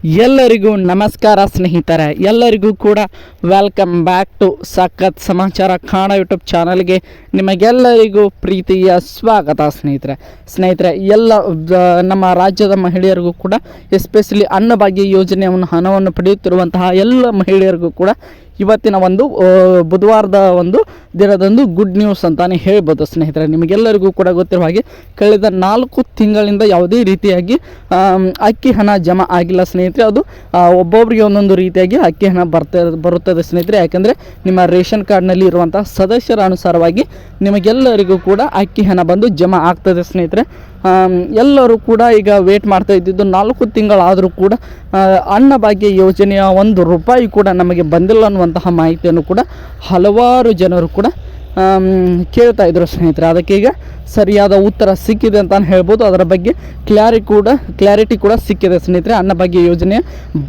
ಎಲ್ಲರಿಗೂ ನಮಸ್ಕಾರ ಸ್ನೇಹಿತರೆ, ಎಲ್ಲರಿಗೂ ಕೂಡ ವೆಲ್ಕಮ್ ಬ್ಯಾಕ್ ಟು ಸಖತ್ ಸಮಾಚಾರ ಕನ್ನಡ ಯೂಟ್ಯೂಬ್ ಚಾನಲ್ಗೆ ನಿಮಗೆಲ್ಲರಿಗೂ ಪ್ರೀತಿಯ ಸ್ವಾಗತ. ಸ್ನೇಹಿತರೆ ಎಲ್ಲ ನಮ್ಮ ರಾಜ್ಯದ ಮಹಿಳೆಯರಿಗೂ ಕೂಡ ಎಸ್ಪೆಷಲಿ ಅನ್ನಭಾಗ್ಯ ಯೋಜನೆಯನ್ನು ಹಣವನ್ನು ಪಡೆಯುತ್ತಿರುವಂತಹ ಎಲ್ಲ ಮಹಿಳೆಯರಿಗೂ ಕೂಡ ಇವತ್ತಿನ ಒಂದು ಬುಧವಾರದ ಒಂದು ದಿನದಂದು ಗುಡ್ ನ್ಯೂಸ್ ಅಂತಾನೆ ಹೇಳ್ಬೋದು. ಸ್ನೇಹಿತರೆ, ನಿಮಗೆಲ್ಲರಿಗೂ ಕೂಡ ಗೊತ್ತಿರುವ ಹಾಗೆ ಕಳೆದ 4 ತಿಂಗಳಿಂದ ಯಾವುದೇ ರೀತಿಯಾಗಿ ಅಕ್ಕಿ ಹಣ ಜಮಾ ಆಗಿಲ್ಲ ಸ್ನೇಹಿತರೆ. ಅದು ಒಬ್ಬೊಬ್ಬರಿಗೆ ಒಂದೊಂದು ರೀತಿಯಾಗಿ ಅಕ್ಕಿ ಹಣ ಬರುತ್ತದೆ ಸ್ನೇಹಿತರೆ. ಯಾಕೆಂದರೆ ನಿಮ್ಮ ರೇಷನ್ ಕಾರ್ಡ್ನಲ್ಲಿ ಇರುವಂಥ ಸದಸ್ಯರ ಅನುಸಾರವಾಗಿ ನಿಮಗೆಲ್ಲರಿಗೂ ಕೂಡ ಅಕ್ಕಿ ಹಣ ಬಂದು ಜಮಾ ಆಗ್ತದೆ ಸ್ನೇಹಿತರೆ. ಎಲ್ಲರೂ ಕೂಡ ಈಗ ವೇಟ್ ಮಾಡ್ತಾ ಇದ್ದಿದ್ದು 4 ತಿಂಗಳಾದರೂ ಕೂಡ ಅನ್ನಭಾಗ್ಯ ಯೋಜನೆಯ ₹1 ಕೂಡ ನಮಗೆ ಬಂದಿಲ್ಲ ಅನ್ನುವಂತಹ ಮಾಹಿತಿಯನ್ನು ಕೂಡ ಹಲವಾರು ಜನರು ಕೂಡ ಕೇಳ್ತಾ ಇದ್ರು ಸ್ನೇಹಿತರೆ. ಅದಕ್ಕೆ ಈಗ ಸರಿಯಾದ ಉತ್ತರ ಸಿಕ್ಕಿದೆ ಅಂತ ಹೇಳ್ಬೋದು. ಅದರ ಬಗ್ಗೆ ಕ್ಲಾರಿಟಿ ಕೂಡ ಸಿಕ್ಕಿದೆ ಸ್ನೇಹಿತರೆ. ಅನ್ನಭಾಗ್ಯ ಯೋಜನೆಯ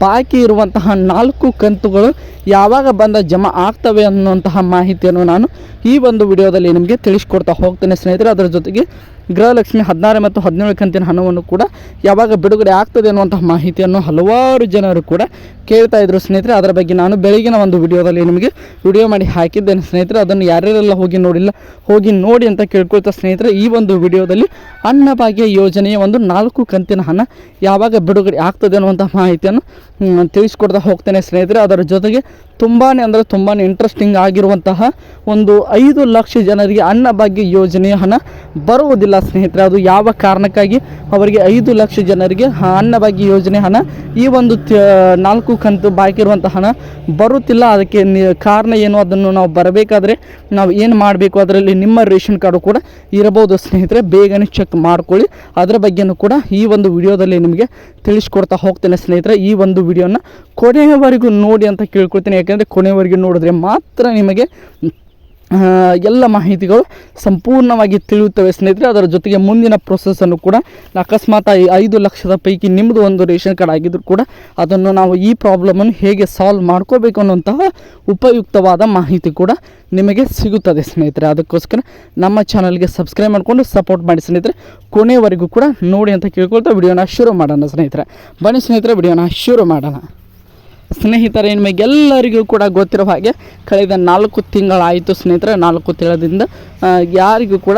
ಬಾಕಿ ಇರುವಂತಹ 4 ಕಂತುಗಳು ಯಾವಾಗ ಬಂದ ಜಮಾ ಆಗ್ತವೆ ಅನ್ನುವಂತಹ ಮಾಹಿತಿಯನ್ನು ನಾನು ಈ ಒಂದು ವಿಡಿಯೋದಲ್ಲಿ ನಿಮಗೆ ತಿಳಿಸ್ಕೊಡ್ತಾ ಹೋಗ್ತೇನೆ ಸ್ನೇಹಿತರೆ. ಅದರ ಜೊತೆಗೆ ಗೃಹಲಕ್ಷ್ಮಿ 16 ಮತ್ತು 17 ಕಂತಿನ ಹಣವನ್ನು ಕೂಡ ಯಾವಾಗ ಬಿಡುಗಡೆ ಆಗ್ತದೆ ಅನ್ನುವಂತಹ ಮಾಹಿತಿಯನ್ನು ಹಲವಾರು ಜನರು ಕೂಡ ಕೇಳ್ತಾ ಇದ್ರು ಸ್ನೇಹಿತರೆ. ಅದರ ಬಗ್ಗೆ ನಾನು ಬೆಳಗಿನ ಒಂದು ವಿಡಿಯೋದಲ್ಲಿ ನಿಮಗೆ ವಿಡಿಯೋ ಮಾಡಿ ಹಾಕಿದ್ದೇನೆ ಸ್ನೇಹಿತರೆ. ಅದನ್ನು ಯಾರ್ಯಾರೆಲ್ಲ ಹೋಗಿ ನೋಡಿ ಅಂತ ಕೇಳ್ಕೊಳ್ತಾ ಸ್ನೇಹಿತರೆ, ಈ ಒಂದು ವಿಡಿಯೋದಲ್ಲಿ ಅನ್ನಭಾಗ್ಯ ಯೋಜನೆಯ ಒಂದು 4 ಕಂತಿನ ಹಣ ಯಾವಾಗ ಬಿಡುಗಡೆ ಆಗ್ತದೆ ಅನ್ನುವಂತಹ ಮಾಹಿತಿಯನ್ನು ತಿಳಿಸ್ಕೊಡ್ತಾ ಹೋಗ್ತೇನೆ ಸ್ನೇಹಿತರೆ. ಅದರ ಜೊತೆಗೆ ತುಂಬಾ ಇಂಟ್ರೆಸ್ಟಿಂಗ್ ಆಗಿರುವಂತಹ ಒಂದು 5 ಲಕ್ಷ ಜನರಿಗೆ ಅನ್ನಭಾಗ್ಯ ಯೋಜನೆಯ ಹಣ ಬರುವುದಿಲ್ಲ ಸ್ನೇಹಿತರೆ. ಅದು ಯಾವ ಕಾರಣಕ್ಕಾಗಿ ಅವರಿಗೆ 5 ಲಕ್ಷ ಜನರಿಗೆ ಅನ್ನಭಾಗ್ಯ ಯೋಜನೆ ಹಣ ಈ ಒಂದು 4 ಕಂತು ಬಾಕಿ ಇರುವಂಥ ಹಣ ಬರುತ್ತಿಲ್ಲ, ಅದಕ್ಕೆ ಕಾರಣ ಏನು, ಅದನ್ನು ನಾವು ಬರಬೇಕಾದ್ರೆ ನಾವು ಏನು ಮಾಡಬೇಕು, ಅದರಲ್ಲಿ ನಿಮ್ಮ ರೇಷನ್ ಕಾರ್ಡು ಕೂಡ ಇರಬಹುದು ಸ್ನೇಹಿತರೆ. ಬೇಗನೆ ಚೆಕ್ ಮಾಡ್ಕೊಳ್ಳಿ. ಅದರ ಬಗ್ಗೆಯೂ ಕೂಡ ಈ ಒಂದು ವಿಡಿಯೋದಲ್ಲಿ ನಿಮಗೆ ತಿಳಿಸ್ಕೊಡ್ತಾ ಹೋಗ್ತೇನೆ ಸ್ನೇಹಿತರೆ. ಈ ಒಂದು ವಿಡಿಯೋನ ಕೊನೆಯವರೆಗೂ ನೋಡಿ ಅಂತ ಕೇಳ್ಕೊಳ್ತೇನೆ. ಯಾಕೆಂದರೆ ಕೊನೆಯವರೆಗೂ ನೋಡಿದ್ರೆ ಮಾತ್ರ ನಿಮಗೆ ಎಲ್ಲ ಮಾಹಿತಿಗಳು ಸಂಪೂರ್ಣವಾಗಿ ತಿಳಿಯುತ್ತವೆ ಸ್ನೇಹಿತರೆ. ಅದರ ಜೊತೆಗೆ ಮುಂದಿನ ಪ್ರೊಸೆಸನ್ನು ಕೂಡ ಅಕಸ್ಮಾತ್ 5 ಲಕ್ಷದ ಪೈಕಿ ನಿಮ್ಮದು ಒಂದು ರೇಷನ್ ಕಾರ್ಡ್ ಆಗಿದ್ದರೂ ಕೂಡ ಅದನ್ನು ನಾವು ಈ ಪ್ರಾಬ್ಲಮನ್ನು ಹೇಗೆ ಸಾಲ್ವ್ ಮಾಡ್ಕೋಬೇಕು ಅನ್ನುವಂತಹ ಉಪಯುಕ್ತವಾದ ಮಾಹಿತಿ ಕೂಡ ನಿಮಗೆ ಸಿಗುತ್ತದೆ ಸ್ನೇಹಿತರೆ. ಅದಕ್ಕೋಸ್ಕರ ನಮ್ಮ ಚಾನಲ್ಗೆ ಸಬ್ಸ್ಕ್ರೈಬ್ ಮಾಡಿಕೊಂಡು ಸಪೋರ್ಟ್ ಮಾಡಿ ಸ್ನೇಹಿತರೆ. ಕೊನೆಯವರೆಗೂ ಕೂಡ ನೋಡಿ ಅಂತ ಕೇಳ್ಕೊಳ್ತಾ ವಿಡಿಯೋನ ಶುರು ಮಾಡೋಣ ಸ್ನೇಹಿತರೆ. ಬನ್ನಿ ಸ್ನೇಹಿತರೆ, ವಿಡಿಯೋನ ಶುರು ಮಾಡೋಣ. ಸ್ನೇಹಿತರೆ, ನಿಮಗೆಲ್ಲರಿಗೂ ಕೂಡ ಗೊತ್ತಿರೋ ಹಾಗೆ ಕಳೆದ 4 ತಿಂಗಳಾಯಿತು ಸ್ನೇಹಿತರೆ. 4 ತಿಂಗಳಿಂದ ಯಾರಿಗೂ ಕೂಡ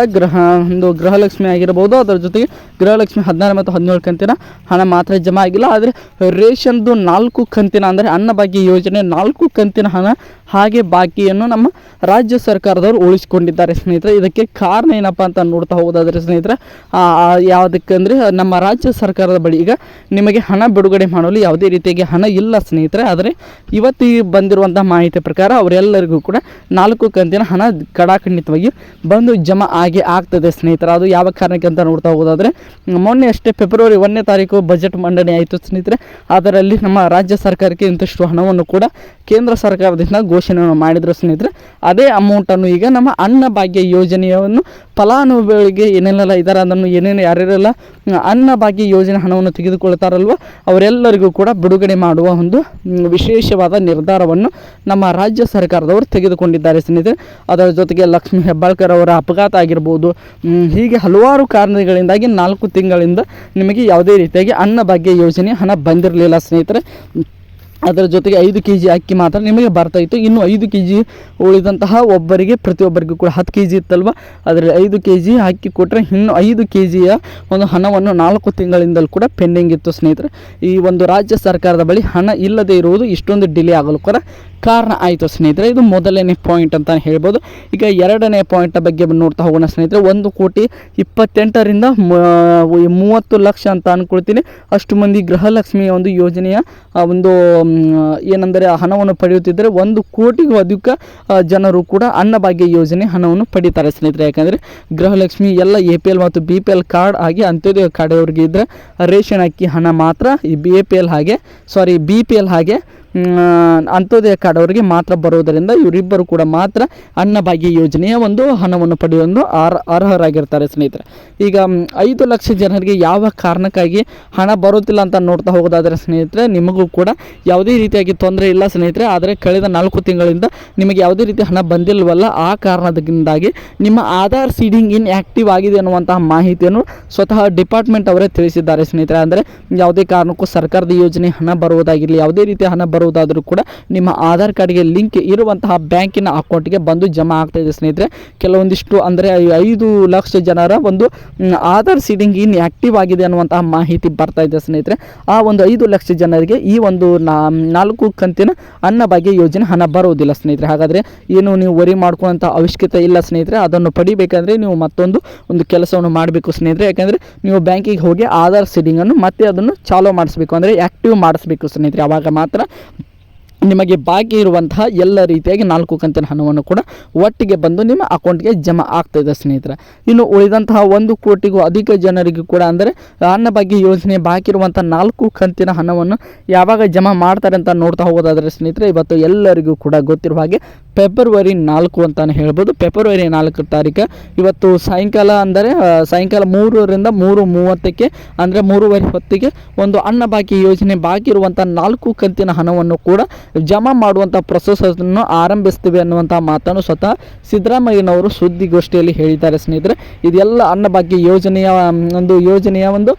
ಗೃಹಲಕ್ಷ್ಮಿ ಆಗಿರ್ಬೋದು, ಅದರ ಜೊತೆಗೆ ಗೃಹಲಕ್ಷ್ಮಿ 16 ಮತ್ತು 17 ಕಂತಿನ ಹಣ ಮಾತ್ರ ಜಮಾ ಆಗಿಲ್ಲ. ಆದರೆ ರೇಷನ್ದು 4 ಕಂತಿನ ಅಂದರೆ ಅನ್ನಭಾಗ್ಯ ಯೋಜನೆ 4 ಕಂತಿನ ಹಣ ಹಾಗೆ ಬಾಕಿಯನ್ನು ನಮ್ಮ ರಾಜ್ಯ ಸರ್ಕಾರದವರು ಉಳಿಸಿಕೊಂಡಿದ್ದಾರೆ ಸ್ನೇಹಿತರೆ. ಇದಕ್ಕೆ ಕಾರಣ ಏನಪ್ಪ ಅಂತ ನೋಡ್ತಾ ಹೋಗೋದಾದರೆ ಸ್ನೇಹಿತರೆ, ಯಾವುದಕ್ಕಂದರೆ ನಮ್ಮ ರಾಜ್ಯ ಸರ್ಕಾರದ ಬಳಿ ಈಗ ನಿಮಗೆ ಹಣ ಬಿಡುಗಡೆ ಮಾಡಲು ಯಾವುದೇ ರೀತಿಯಾಗಿ ಹಣ ಇಲ್ಲ ಸ್ನೇಹಿತರೆ. ಆದರೆ ಇವತ್ತು ಬಂದಿರುವಂಥ ಮಾಹಿತಿ ಪ್ರಕಾರ ಅವರೆಲ್ಲರಿಗೂ ಕೂಡ 4 ಕಂತಿನ ಹಣ ಕಡಾಖಂಡಿತವಾಗಿ ಬಂದು ಜಮಾ ಆಗಿ ಆಗ್ತದೆ ಸ್ನೇಹಿತರೆ. ಅದು ಯಾವ ಕಾರಣಕ್ಕೆ ಅಂತ ನೋಡ್ತಾ ಹೋಗೋದಾದರೆ, ಮೊನ್ನೆ ಅಷ್ಟೇ ಫೆಬ್ರವರಿ 1ನೇ ತಾರೀಕು ಬಜೆಟ್ ಮಂಡನೆ ಆಯಿತು ಸ್ನೇಹಿತರೆ. ಅದರಲ್ಲಿ ನಮ್ಮ ರಾಜ್ಯ ಸರ್ಕಾರಕ್ಕೆ ಇಂತಷ್ಟು ಹಣವನ್ನು ಕೂಡ ಕೇಂದ್ರ ಸರ್ಕಾರದಿಂದ ಘೋಷಣೆಯನ್ನು ಮಾಡಿದ್ರು ಸ್ನೇಹಿತರೆ. ಅದೇ ಅಮೌಂಟನ್ನು ಈಗ ನಮ್ಮ ಅನ್ನಭಾಗ್ಯ ಯೋಜನೆಯನ್ನು ಫಲಾನುಭವಿಗಳಿಗೆ ಏನೆಲ್ಲ ಇದ್ದಾರೆ ಅದನ್ನು ಯಾರ್ಯಾರೆಲ್ಲ ಅನ್ನಭಾಗ್ಯ ಯೋಜನೆ ಹಣವನ್ನು ತೆಗೆದುಕೊಳ್ತಾರಲ್ವ ಅವರೆಲ್ಲರಿಗೂ ಕೂಡ ಬಿಡುಗಡೆ ಮಾಡುವ ಒಂದು ವಿಶೇಷವಾದ ನಿರ್ಧಾರವನ್ನು ನಮ್ಮ ರಾಜ್ಯ ಸರ್ಕಾರದವರು ತೆಗೆದುಕೊಂಡಿದ್ದಾರೆ ಸ್ನೇಹಿತರೆ. ಅದರ ಜೊತೆಗೆ ಲಕ್ಷ್ಮೀ ಹೆಬ್ಬಾಳ್ಕರ್ ಅವರ ಅಪಘಾತ ಆಗಿರ್ಬೋದು, ಹೀಗೆ ಹಲವಾರು ಕಾರಣಗಳಿಂದಾಗಿ 4 ತಿಂಗಳಿಂದ ನಿಮಗೆ ಯಾವುದೇ ರೀತಿಯಾಗಿ ಅನ್ನಭಾಗ್ಯ ಯೋಜನೆ ಹಣ ಬಂದಿರಲಿಲ್ಲ ಸ್ನೇಹಿತರೆ. ಅದರ ಜೊತೆಗೆ 5 kg ಅಕ್ಕಿ ಮಾತ್ರ ನಿಮಗೆ ಬರ್ತಾಯಿತ್ತು. ಇನ್ನು 5 kg ಉಳಿದಂತಹ ಪ್ರತಿಯೊಬ್ಬರಿಗೂ ಕೂಡ 10 kg ಇತ್ತಲ್ವ, ಅದರಲ್ಲಿ 5 kg ಅಕ್ಕಿ ಕೊಟ್ಟರೆ ಇನ್ನು 5 kgಯ ಒಂದು ಹಣವನ್ನು 4 ತಿಂಗಳಿಂದಲೂ ಕೂಡ ಪೆಂಡಿಂಗ್ ಇತ್ತು ಸ್ನೇಹಿತರೆ. ಈ ಒಂದು ರಾಜ್ಯ ಸರ್ಕಾರದ ಬಳಿ ಹಣ ಇಲ್ಲದೆ ಇರುವುದು ಇಷ್ಟೊಂದು ಡಿಲೇ ಆಗಲು ಕೂಡ ಕಾರಣ ಆಯಿತು ಸ್ನೇಹಿತರೆ. ಇದು ಮೊದಲನೇ ಪಾಯಿಂಟ್ ಅಂತ ಹೇಳ್ಬೋದು. ಈಗ ಎರಡನೇ ಪಾಯಿಂಟ್ ಬಗ್ಗೆ ನೋಡ್ತಾ ಹೋಗೋಣ ಸ್ನೇಹಿತರೆ. 1,28,000ರಿಂದ 30 ಲಕ್ಷ ಅಂತ ಅಂದ್ಕೊಳ್ತೀನಿ ಅಷ್ಟು ಮಂದಿ ಗೃಹಲಕ್ಷ್ಮಿಯ ಒಂದು ಯೋಜನೆಯ ಒಂದು ಏನೆಂದರೆ ಹಣವನ್ನು ಪಡೆಯುತ್ತಿದ್ದರೆ 1 ಕೋಟಿಗೂ ಅಧಿಕ ಜನರು ಕೂಡ ಅನ್ನಭಾಗ್ಯ ಯೋಜನೆ ಹಣವನ್ನು ಪಡೀತಾರೆ ಸ್ನೇಹಿತರೆ. ಯಾಕಂದರೆ ಗೃಹಲಕ್ಷ್ಮಿ ಎಲ್ಲ APL ಮತ್ತು BPL ಕಾರ್ಡ್ ಆಗಿ ಅಂತ್ಯೋದಯ ಕಾರ್ಡ್ ಅವರಿಗೆ ಇದ್ದರೆ ರೇಷನ್ ಅಕ್ಕಿ ಹಣ ಮಾತ್ರ ಈ BPL ಹಾಗೆ ಅಂತ್ಯೋದಯ ಕಾರ್ಡ್ ಅವರಿಗೆ ಮಾತ್ರ ಬರುವುದರಿಂದ ಇವರಿಬ್ಬರು ಕೂಡ ಮಾತ್ರ ಅನ್ನಭಾಗ್ಯ ಯೋಜನೆಯ ಒಂದು ಹಣವನ್ನು ಪಡೆಯಲು ಅರ್ಹರಾಗಿರ್ತಾರೆ ಸ್ನೇಹಿತರೆ. ಈಗ 5 ಲಕ್ಷ ಜನರಿಗೆ ಯಾವ ಕಾರಣಕ್ಕಾಗಿ ಹಣ ಬರುತ್ತಿಲ್ಲ ಅಂತ ನೋಡ್ತಾ ಹೋಗೋದಾದರೆ ಸ್ನೇಹಿತರೆ, ನಿಮಗೂ ಕೂಡ ಯಾವುದೇ ರೀತಿಯಾಗಿ ತೊಂದರೆ ಇಲ್ಲ ಸ್ನೇಹಿತರೆ. ಆದರೆ ಕಳೆದ 4 ತಿಂಗಳಿಂದ ನಿಮಗೆ ಯಾವುದೇ ರೀತಿ ಹಣ ಬಂದಿಲ್ವಲ್ಲ, ಆ ಕಾರಣದಿಂದಾಗಿ ನಿಮ್ಮ ಆಧಾರ್ ಸೀಡಿಂಗ್ ಇನ್ ಆ್ಯಕ್ಟಿವ್ ಆಗಿದೆ ಅನ್ನುವಂತಹ ಮಾಹಿತಿಯನ್ನು ಸ್ವತಃ ಡಿಪಾರ್ಟ್ಮೆಂಟ್ ಅವರೇ ತಿಳಿಸಿದ್ದಾರೆ ಸ್ನೇಹಿತರೆ. ಅಂದರೆ ಯಾವುದೇ ಕಾರಣಕ್ಕೂ ಸರ್ಕಾರದ ಯೋಜನೆ ಹಣ ಬರುವುದಾಗಿರಲಿ, ಯಾವುದೇ ರೀತಿಯ ಹಣ ಬರುವುದಾದರೂ ಕೂಡ ನಿಮ್ಮ ಆಧಾರ್ ಕಾರ್ಡ್ಗೆ ಲಿಂಕ್ ಇರುವಂತಹ ಬ್ಯಾಂಕಿನ ಅಕೌಂಟ್ಗೆ ಬಂದು ಜಮಾ ಆಗ್ತಾ ಇದೆ ಸ್ನೇಹಿತರೆ. ಕೆಲವೊಂದಿಷ್ಟು ಅಂದರೆ 5 ಲಕ್ಷ ಜನರ ಒಂದು ಆಧಾರ್ ಸೀಡಿಂಗ್ ಇನ್ ಆ್ಯಕ್ಟಿವ್ ಆಗಿದೆ ಅನ್ನುವಂತಹ ಮಾಹಿತಿ ಬರ್ತಾ ಇದೆ ಸ್ನೇಹಿತರೆ. ಆ ಒಂದು 5 ಲಕ್ಷ ಜನರಿಗೆ ಈ ಒಂದು 4 ಕಂತಿನ ಅನ್ನಭಾಗ್ಯ ಯೋಜನೆ ಹಣ ಬರುವುದಿಲ್ಲ ಸ್ನೇಹಿತರೆ. ಹಾಗಾದರೆ ಏನು ನೀವು ವರಿ ಮಾಡ್ಕೊಳ್ಳೋಂಥ ಅವಶ್ಯಕತೆ ಇಲ್ಲ ಸ್ನೇಹಿತರೆ. ಅದನ್ನು ಪಡಿಬೇಕಂದ್ರೆ ನೀವು ಮತ್ತೊಂದು ಕೆಲಸವನ್ನು ಮಾಡಬೇಕು ಸ್ನೇಹಿತರೆ. ಯಾಕೆಂದರೆ ನೀವು ಬ್ಯಾಂಕಿಗೆ ಹೋಗಿ ಆಧಾರ್ ಸೀಡಿಂಗನ್ನು ಮತ್ತೆ ಅದನ್ನು ಚಾಲೂ ಮಾಡಿಸ್ಬೇಕು, ಅಂದರೆ ಆ್ಯಕ್ಟಿವ್ ಮಾಡಿಸ್ಬೇಕು ಸ್ನೇಹಿತರೆ. ಆವಾಗ ಮಾತ್ರ ನಿಮಗೆ ಬಾಕಿ ಇರುವಂತಹ ಎಲ್ಲ ರೀತಿಯಾಗಿ 4 ಕಂತಿನ ಹಣವನ್ನು ಕೂಡ ಒಟ್ಟಿಗೆ ಬಂದು ನಿಮ್ಮ ಅಕೌಂಟ್ಗೆ ಜಮಾ ಆಗ್ತಾಯಿದೆ ಸ್ನೇಹಿತರೆ. ಇನ್ನು ಉಳಿದಂತಹ 1 ಕೋಟಿಗೂ ಅಧಿಕ ಜನರಿಗೂ ಕೂಡ ಅಂದರೆ ಅನ್ನಭಾಗ್ಯ ಯೋಜನೆ ಬಾಕಿ ಇರುವಂಥ 4 ಕಂತಿನ ಹಣವನ್ನು ಯಾವಾಗ ಜಮಾ ಮಾಡ್ತಾರೆ ಅಂತ ನೋಡ್ತಾ ಹೋಗೋದಾದರೆ ಸ್ನೇಹಿತರೆ, ಇವತ್ತು ಎಲ್ಲರಿಗೂ ಕೂಡ ಗೊತ್ತಿರುವ ಹಾಗೆ ಫೆಬ್ರವರಿ 4 ಅಂತಲೇ ಹೇಳ್ಬೋದು. ಫೆಬ್ರವರಿ 4 ತಾರೀಕು ಇವತ್ತು ಸಾಯಂಕಾಲ, ಅಂದರೆ ಸಾಯಂಕಾಲ 3ರಿಂದ 3:30ಕ್ಕೆ ಅಂದರೆ 3:30 ಹೊತ್ತಿಗೆ ಒಂದು ಅನ್ನಭಾಗ್ಯ ಯೋಜನೆ ಬಾಕಿ ಇರುವಂಥ 4 ಕಂತಿನ ಹಣವನ್ನು ಕೂಡ ಜಮಾ ಮಾಡುವಂಥ ಪ್ರೊಸೆಸನ್ನು ಆರಂಭಿಸ್ತೀವಿ ಅನ್ನುವಂಥ ಮಾತನ್ನು ಸ್ವತಃ ಸಿದ್ದರಾಮಯ್ಯನವರು ಸುದ್ದಿಗೋಷ್ಠಿಯಲ್ಲಿ ಹೇಳಿದ್ದಾರೆ ಸ್ನೇಹಿತರೆ. ಇದೆಲ್ಲ ಅನ್ನಭಾಗ್ಯ ಯೋಜನೆಯ ಒಂದು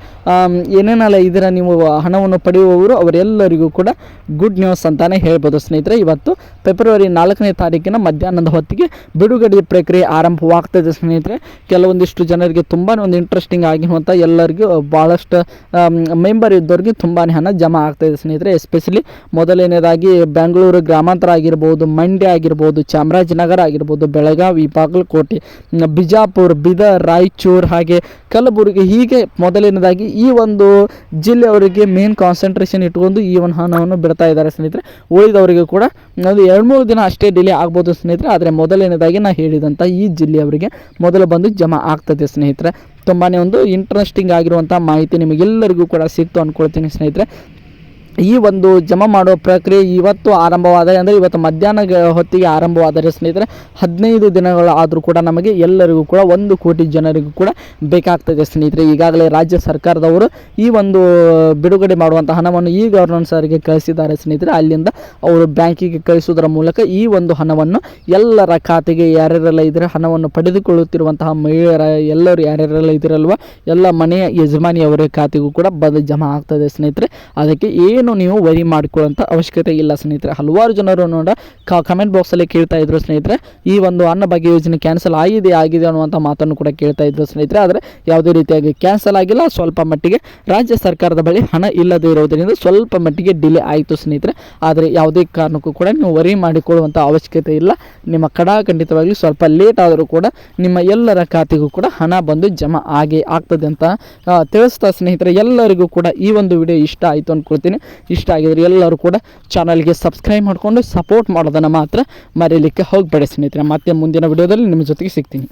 ಏನೇನೆಲ್ಲ ಇದರ ನೀವು ಹಣವನ್ನು ಪಡೆಯುವವರು ಅವರೆಲ್ಲರಿಗೂ ಕೂಡ ಗುಡ್ ನ್ಯೂಸ್ ಅಂತಲೇ ಹೇಳ್ಬೋದು ಸ್ನೇಹಿತರೆ. ಇವತ್ತು ಫೆಬ್ರವರಿ 4ನೇ ತಾರೀಕಿನ ಮಧ್ಯಾಹ್ನದ ಹೊತ್ತಿಗೆ ಬಿಡುಗಡೆ ಪ್ರಕ್ರಿಯೆ ಆರಂಭವಾಗ್ತದೆ ಸ್ನೇಹಿತರೆ. ಕೆಲವೊಂದಿಷ್ಟು ಜನರಿಗೆ ತುಂಬಾ ಒಂದು ಇಂಟ್ರೆಸ್ಟಿಂಗ್ ಆಗಿರುವಂಥ ಎಲ್ಲರಿಗೂ ಭಾಳಷ್ಟು ಮೆಂಬರ್ ಇದ್ದವ್ರಿಗೆ ತುಂಬಾ ಹಣ ಜಮಾ ಆಗ್ತಾಯಿದೆ ಸ್ನೇಹಿತರೆ. ಎಸ್ಪೆಷಲಿ ಮೊದಲನೇದಾಗಿ ಬೆಂಗಳೂರು ಗ್ರಾಮಾಂತರ ಆಗಿರ್ಬೋದು, ಮಂಡ್ಯ ಆಗಿರ್ಬೋದು, ಚಾಮರಾಜನಗರ ಆಗಿರ್ಬೋದು, ಬೆಳಗಾವಿ, ಬಾಗಲಕೋಟೆ, ಬಿಜಾಪುರ, ಬೀದರ್, ರಾಯಚೂರು, ಹಾಗೆ ಕಲಬುರಗಿ, ಹೀಗೆ ಮೊದಲನೇದಾಗಿ ಈ ಒಂದು ಜಿಲ್ಲೆಯವರಿಗೆ ಮೇನ್ ಕಾನ್ಸಂಟ್ರೇಷನ್ ಇಟ್ಕೊಂಡು ಈ ಒಂದು ಹಣವನ್ನು ಬಿಡ್ತಾ ಇದ್ದಾರೆ ಸ್ನೇಹಿತರೆ. ಉಳಿದವರಿಗೆ ಕೂಡ ಒಂದು 2-3 ದಿನ ಅಷ್ಟೇ ಡಿಲೇ ಆಗ್ಬೋದು ಸ್ನೇಹಿತರೆ. ಆದರೆ ಮೊದಲನೇದಾಗಿ ನಾನು ಹೇಳಿದಂಥ ಈ ಜಿಲ್ಲೆಯವರಿಗೆ ಮೊದಲು ಬಂದು ಜಮಾ ಆಗ್ತದೆ ಸ್ನೇಹಿತರೆ. ತುಂಬಾ ಒಂದು ಇಂಟ್ರೆಸ್ಟಿಂಗ್ ಆಗಿರುವಂಥ ಮಾಹಿತಿ ನಿಮಗೆಲ್ಲರಿಗೂ ಕೂಡ ಸಿಕ್ತು ಅಂದ್ಕೊಳ್ತೀನಿ ಸ್ನೇಹಿತರೆ. ಈ ಒಂದು ಜಮಾ ಮಾಡುವ ಪ್ರಕ್ರಿಯೆ ಇವತ್ತು ಆರಂಭವಾದರೆ, ಅಂದರೆ ಇವತ್ತು ಮಧ್ಯಾಹ್ನ ಹೊತ್ತಿಗೆ ಆರಂಭವಾದರೆ ಸ್ನೇಹಿತರೆ 15 ದಿನಗಳು ಆದರೂ ಕೂಡ ನಮಗೆ ಎಲ್ಲರಿಗೂ ಕೂಡ 1 ಕೋಟಿ ಜನರಿಗೂ ಕೂಡ ಬೇಕಾಗ್ತದೆ ಸ್ನೇಹಿತರೆ. ಈಗಾಗಲೇ ರಾಜ್ಯ ಸರ್ಕಾರದವರು ಈ ಒಂದು ಬಿಡುಗಡೆ ಮಾಡುವಂಥ ಹಣವನ್ನು ಈ ಗವರ್ನೆನ್ಸರಿಗೆ ಕಳಿಸಿದ್ದಾರೆ ಸ್ನೇಹಿತರೆ. ಅಲ್ಲಿಂದ ಅವರು ಬ್ಯಾಂಕಿಗೆ ಕಳಿಸುವುದರ ಮೂಲಕ ಈ ಒಂದು ಹಣವನ್ನು ಎಲ್ಲರ ಖಾತೆಗೆ ಯಾರ್ಯಾರೆಲ್ಲ ಇದ್ದರೆ ಹಣವನ್ನು ಪಡೆದುಕೊಳ್ಳುತ್ತಿರುವಂತಹ ಮಹಿಳೆಯರ ಎಲ್ಲರೂ ಯಾರ್ಯಾರೆಲ್ಲ ಇದಿರಲ್ವ ಎಲ್ಲ ಮನೆಯ ಯಜಮಾನಿಯವರ ಖಾತೆಗೂ ಕೂಡ ಬಂದು ಜಮಾ ಆಗ್ತದೆ ಸ್ನೇಹಿತರೆ. ಅದಕ್ಕೆ ಏನು ನೀವು ವರಿ ಮಾಡಿಕೊಳ್ಳುವಂಥ ಅವಶ್ಯಕತೆ ಇಲ್ಲ ಸ್ನೇಹಿತರೆ. ಹಲವಾರು ಜನರು ಕಮೆಂಟ್ ಬಾಕ್ಸಲ್ಲಿ ಕೇಳ್ತಾ ಇದ್ರು ಸ್ನೇಹಿತರೆ, ಈ ಒಂದು ಅನ್ನಭಾಗ್ಯ ಯೋಜನೆ ಕ್ಯಾನ್ಸಲ್ ಆಗಿದೆ ಅನ್ನುವಂಥ ಮಾತನ್ನು ಕೂಡ ಕೇಳ್ತಾ ಇದ್ರು ಸ್ನೇಹಿತರೆ. ಆದರೆ ಯಾವುದೇ ರೀತಿಯಾಗಿ ಕ್ಯಾನ್ಸಲ್ ಆಗಿಲ್ಲ. ಸ್ವಲ್ಪ ಮಟ್ಟಿಗೆ ರಾಜ್ಯ ಸರ್ಕಾರದ ಬಳಿ ಹಣ ಇಲ್ಲದೇ ಇರೋದರಿಂದ ಸ್ವಲ್ಪ ಮಟ್ಟಿಗೆ ಡಿಲೇ ಆಯಿತು ಸ್ನೇಹಿತರೆ. ಆದರೆ ಯಾವುದೇ ಕಾರಣಕ್ಕೂ ಕೂಡ ನೀವು ವರಿ ಮಾಡಿಕೊಳ್ಳುವಂಥ ಅವಶ್ಯಕತೆ ಇಲ್ಲ. ನಿಮ್ಮ ಖಂಡಿತವಾಗ್ಲೂ ಸ್ವಲ್ಪ ಲೇಟ್ ಆದರೂ ಕೂಡ ನಿಮ್ಮ ಎಲ್ಲರ ಖಾತೆಗೂ ಕೂಡ ಹಣ ಬಂದು ಜಮಾ ಆಗ್ತದೆ ಅಂತ ತಿಳಿಸ್ತಾ ಸ್ನೇಹಿತರೆ, ಎಲ್ಲರಿಗೂ ಕೂಡ ಈ ಒಂದು ವಿಡಿಯೋ ಇಷ್ಟ ಆಯಿತು ಅಂದ್ಕೊಳ್ತೀನಿ. ಇಷ್ಟ ಆಗಿದ್ರೆ ಎಲ್ಲರೂ ಕೂಡ ಚಾನಲ್ಗೆ ಸಬ್ಸ್ಕ್ರೈಬ್ ಮಾಡಿಕೊಂಡು ಸಪೋರ್ಟ್ ಮಾಡೋದನ್ನು ಮಾತ್ರ ಮರೀಲಿಕ್ಕೆ ಹೋಗಬೇಡಿ ಸ್ನೇಹಿತರೆ. ಮತ್ತೆ ಮುಂದಿನ ವಿಡಿಯೋದಲ್ಲಿ ನಿಮ್ಮ ಜೊತೆಗೆ ಸಿಗ್ತೀನಿ.